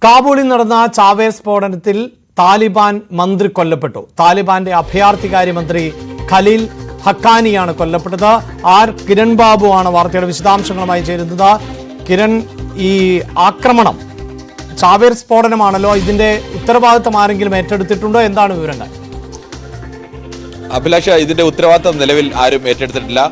കാബൂളിൽ നടന്ന ചാവേർ സ്ഫോടനത്തിൽ താലിബാൻ മന്ത്രി കൊല്ലപ്പെട്ടു. താലിബാന്റെ അഭയാർത്ഥികാര്യമന്ത്രി ഖലീൽ ഹക്കാനിയാണ് കൊല്ലപ്പെട്ടത്. കിരൺ ബാബു ആണ് വാർത്തയുടെ വിശദാംശങ്ങളുമായി ചേരുന്നത്. കിരൺ, ഈ ആക്രമണം ചാവേർ സ്ഫോടനമാണല്ലോ, ഇതിന്റെ ഉത്തരവാദിത്തം ആരെങ്കിലും ഏറ്റെടുത്തിട്ടുണ്ടോ? എന്താണ് വിവരങ്ങൾ? അഭിലാഷ, ഇതിന്റെ ഉത്തരവാദിത്തം നിലവിൽ ആരും ഏറ്റെടുത്തിട്ടില്ല.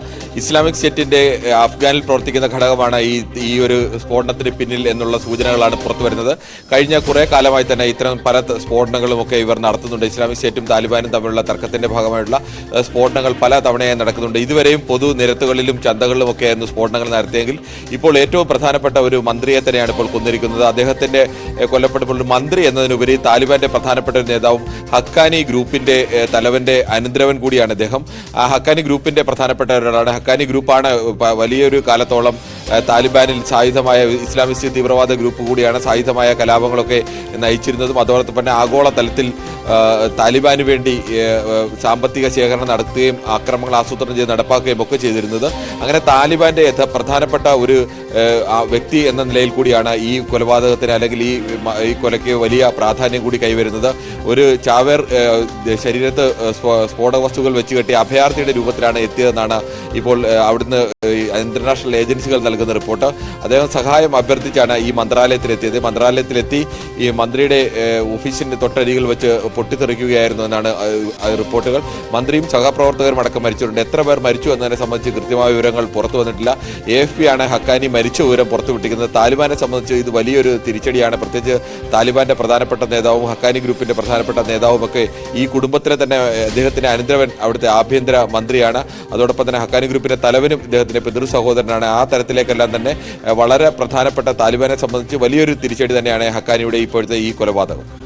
ഇസ്ലാമിക് സ്റ്റേറ്റിന്റെ അഫ്ഗാനിൽ പ്രവർത്തിക്കുന്ന ഘടകമാണ് ഈ ഒരു സ്ഫോടനത്തിന് പിന്നിൽ എന്നുള്ള സൂചനകളാണ് പുറത്തു വരുന്നത്. കഴിഞ്ഞ കുറെ കാലമായി തന്നെ ഇത്തരം പല സ്ഫോടനങ്ങളും ഒക്കെ ഇവർ നടത്തുന്നുണ്ട്. ഇസ്ലാമിക് സ്റ്റേറ്റും താലിബാനും തമ്മിലുള്ള തർക്കത്തിന്റെ ഭാഗമായിട്ടുള്ള സ്ഫോടനങ്ങൾ പല തവണയായി നടക്കുന്നുണ്ട്. ഇതുവരെയും പൊതു നിരത്തുകളിലും ചന്തകളിലും ഒക്കെ ആയിരുന്നു സ്ഫോടനങ്ങൾ നടത്തിയെങ്കിൽ ഇപ്പോൾ ഏറ്റവും പ്രധാനപ്പെട്ട ഒരു മന്ത്രിയെ തന്നെയാണ് ഇപ്പോൾ കൊന്നിരിക്കുന്നത്. അദ്ദേഹത്തിന്റെ കൊല്ലപ്പെട്ടപ്പോൾ ഒരു മന്ത്രി എന്നതിനുപരി താലിബാന്റെ പ്രധാനപ്പെട്ട ഒരു നേതാവും ഹക്കാനി ഗ്രൂപ്പിന്റെ തലവന്റെ അനന്തരവൻ കൂടിയാണ് അദ്ദേഹം. ആ ഹക്കാനി ഗ്രൂപ്പിന്റെ പ്രധാനപ്പെട്ട ഒരാളാണ്. ഹക്കാനി ഗ്രൂപ്പാണ് വലിയൊരു കാലത്തോളം താലിബാനിൽ സായുധമായ ഇസ്ലാമിസ്റ്റ് തീവ്രവാദ ഗ്രൂപ്പ് കൂടിയാണ്. സായുധമായ കലാപങ്ങളൊക്കെ നയിച്ചിരുന്നതും അതോടൊപ്പം തന്നെ ആഗോള തലത്തിൽ താലിബാന് വേണ്ടി സാമ്പത്തിക ശേഖരണം നടത്തുകയും ആക്രമണങ്ങൾ ആസൂത്രണം ചെയ്ത് നടപ്പാക്കുകയും ഒക്കെ ചെയ്തിരുന്നത്. അങ്ങനെ താലിബാന്റെ പ്രധാനപ്പെട്ട ഒരു വ്യക്തി എന്ന നിലയിൽ കൂടിയാണ് ഈ കൊലപാതകത്തിന് അല്ലെങ്കിൽ ഈ കൊലയ്ക്ക് വലിയ പ്രാധാന്യം കൂടി കൈവരുന്നത്. ഒരു ചാവേർ ശരീരത്ത് സ്ഫോടക വസ്തുക്കൾ വെച്ച് കെട്ടി അഭയാർത്ഥിയുടെ രൂപത്തിലാണ് എത്തിയതെന്നാണ് ഇപ്പോൾ അവിടുന്ന് ഇന്റർനാഷണൽ ഏജൻസികൾ നൽകുന്ന റിപ്പോർട്ട്. അദ്ദേഹം സഹായം അഭ്യർത്ഥിച്ചാണ് ഈ മന്ത്രാലയത്തിലെത്തിയത്. മന്ത്രാലയത്തിലെത്തി ഈ മന്ത്രിയുടെ ഓഫീസിന്റെ തൊട്ടരികിൽ വെച്ച് പൊട്ടിത്തെറിക്കുകയായിരുന്നു എന്നാണ് റിപ്പോർട്ടുകൾ. മന്ത്രിയും സഹപ്രവർത്തകരും അടക്കം മരിച്ചിട്ടുണ്ട്. എത്ര പേർ മരിച്ചു എന്നതിനെ സംബന്ധിച്ച് കൃത്യമായ വിവരങ്ങൾ പുറത്തു വന്നിട്ടില്ല. AFP ആണ് ഹക്കാനി മരിച്ച വിവരം പുറത്തുവിട്ടിരിക്കുന്നത്. താലിബാനെ സംബന്ധിച്ച് ഇത് വലിയൊരു തിരിച്ചടിയാണ്. പ്രത്യേകിച്ച് താലിബാന്റെ പ്രധാനപ്പെട്ട നേതാവും ഹക്കാനി ഗ്രൂപ്പിന്റെ പ്രധാനപ്പെട്ട നേതാവും ഒക്കെ ഈ കുടുംബത്തിലെ തന്നെ അദ്ദേഹത്തിന്റെ അനന്തരവൻ അവിടുത്തെ ആഭ്യന്തര മന്ത്രിയാണ്. അതോടൊപ്പം തന്നെ ഹക്കാനി ഗ്രൂപ്പിന്റെ തലവനും ഇദ്ദേഹത്തിന്റെ പിതൃ സഹോദരനാണ്. ആ തരത്തിലേക്കെല്ലാം തന്നെ വളരെ പ്രധാനപ്പെട്ട താലിബാനെ സംബന്ധിച്ച് വലിയൊരു തിരിച്ചടി തന്നെയാണ് ഹക്കാനിയുടെ ഇപ്പോഴത്തെ ഈ കൊലപാതകം.